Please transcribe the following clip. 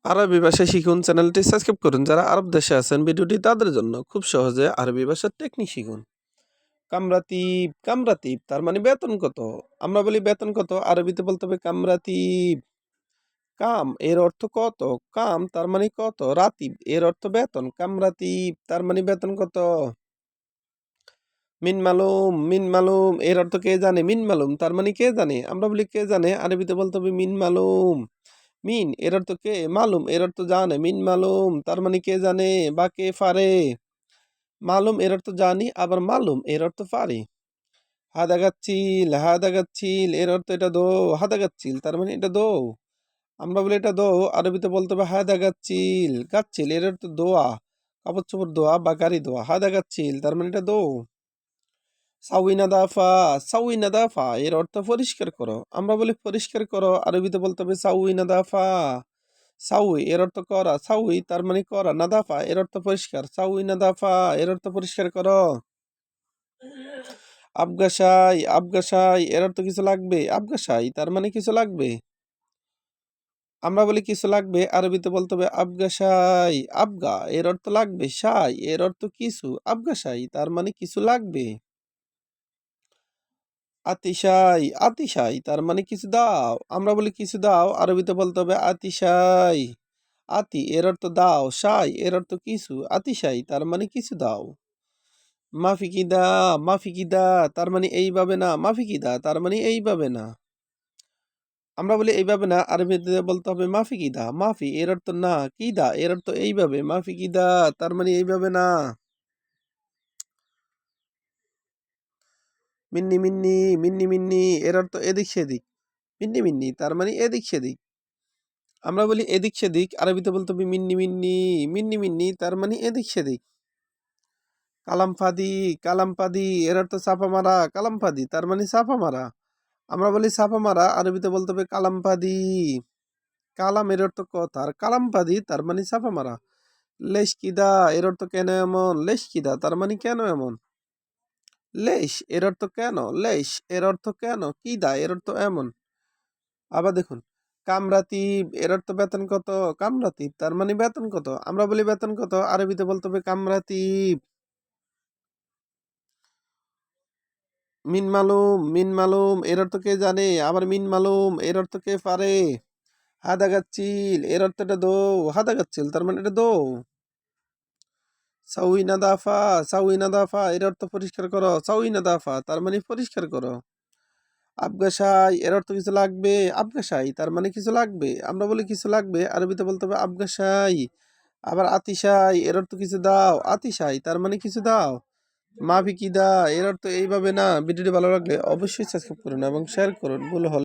আরবি ভাষা শিখুন চ্যানেলটি সাবস্ক্রাইব করুন। যারা আরব দেশে আছেন ভিডিওটি তাদের জন্য। খুব সহজে আরবি ভাষার টেকনিক শিখুন। কামরাতিব, কামরাতিব তার মানে বেতন কত? আমরা বলি বেতন কত? আরবিতে বলতে হবে কামরাতিব। কাম এর অর্থ কত? কাম তার মানে কত? রাতিব এর অর্থ বেতন। কামরাতিব তার মানে বেতন কত? মিন মালুম, মিন মালুম এর অর্থ কে জানে? মিন মালুম তার মানে কে জানে? আমরা বলি কে জানে? আরবিতে বলতে হবে মিন মালুম। মিন এর অর্থ কে? মালুম এর অর্থ জানে। মিন মালুম তার মানে কে জানে বা কে পারে। মালুম এর অর্থ জানি, আবার মালুম এর অর্থ পারি। হাদা গাচ্ছিল, হাদা গাচ্ছিল এর অর্থ এটা দো। হাদা গাচ্ছিল তার মানে এটা দো। আমরা বলি এটা দো, আরবিতে বলতে হবে হাদা গাচ্ছিল। গাচ্ছিল এর অর্থ দোয়া, কাপড় চোপড় ধোয়া বা গাড়ি ধোয়া। হাদা গাচ্ছিল তার মানে এটা দো। সাউই নাদাফা, সাউই নাদাফা এর অর্থ পরিষ্কার করো। আমরা বলি পরিষ্কার করো, আরবিতে বলতে হবে সাউই নাদাফা। সাউই এর অর্থ করা, সাউই তার মানে করা, নাদাফা এর অর্থ পরিষ্কার। সাউই নাদাফা এর অর্থ পরিষ্কার করো। আবগাসাই, আবগাসাই এর অর্থ কিছু লাগবে। আবগাসাই তার মানে কিছু লাগবে। আমরা বলি কিছু লাগবে, আরবিতে বলতে হবে আবগাসাই। আবগা এর অর্থ লাগবে, সাই এর অর্থ কিছু, আবগাসাই তার মানে কিছু লাগবে। আতিশাই, আতিশাই তার মানে কিছু দাও। আমরা বলি কিছু দাও, আরবিতে বলতে হবে আতিশাই। আতি এর অর্থ দাও, সাই এর অর্থ কিছু, আতিশাই তার মানে কিছু দাও। মাফিকিদা, মাফিকিদা তার মানে এইভাবে না, মাফিকিদা তার মানে এইভাবে না। আমরা বলি এইভাবে না, আরবিতে বলতে হবে মাফিকিদা। মাফি এর অর্থ না, কিদা এর অর্থ এইভাবে, মাফিকিদা তার মানে এইভাবে না। মিন্নি মিন্নি, মিন্নি মিন্নি এর অর্থ এদিক সেদিক। মিন্নি মিন্নি তার মানে এদিক সেদিক। আমরা বলি এদিক সেদিক, আরবিতে বলতে হবে মিন্নি মিন্নি। মিন্নি মিন্নি তার মানে এদিক সেদিক। কালামফাদি, কালামফাদি এর অর্থ চাপা মারা। কালামফাদি তার মানে চাপা মারা। আমরা বলি চাপা মারা, আরবিতে বলতে হবে কালামফাদি। কালাম এর অর্থ কথা, আর কালামফাদি তার মানে চাপা মারা। লেশকিদা এর অর্থ কেন এমন। লেশকিদা তার মানে কেন এমন। লেশ এর অর্থ কেন, লেশ এর অর্থ কেন, কিদা এর অর্থ এমন। আবার দেখুন, কামরাতিব এর অর্থ বেতন কত। কামরাতিব তার মানে বেতন কত। আমরা বলি বেতন কত, আরবিতে বলতে হবে কামরাতিব। মিন মালুম, মিন মালুম এর অর্থ কে জানে, আবার মিন মালুম এর অর্থ কে পারে। হাদা গাচ্ছিল এর অর্থ এটা দো। হাদা গাচ্ছিল তার মানে এটা দো। সাউই নাদাফা, সাউই নাদাফা এর অর্থ পরিষ্কার করো। সাউই নাদাফা তার মানে পরিষ্কার করো। আবগাসাই এর অর্থ কিছু লাগবে। আবগাসাই তার মানে কিছু লাগবে। আমরা বলি কিছু লাগবে, আরবিতে বলতে হবে আবগাসাই। আবার আতিশাই এর অর্থ কিছু দাও। আতিশাই তার মানে কিছু দাও। মাফি কি দা এর অর্থ এইভাবে না। ভিডিওটি ভালো লাগলে অবশ্যই সাবস্ক্রাইব করুন এবং শেয়ার করুন। ভুল হলে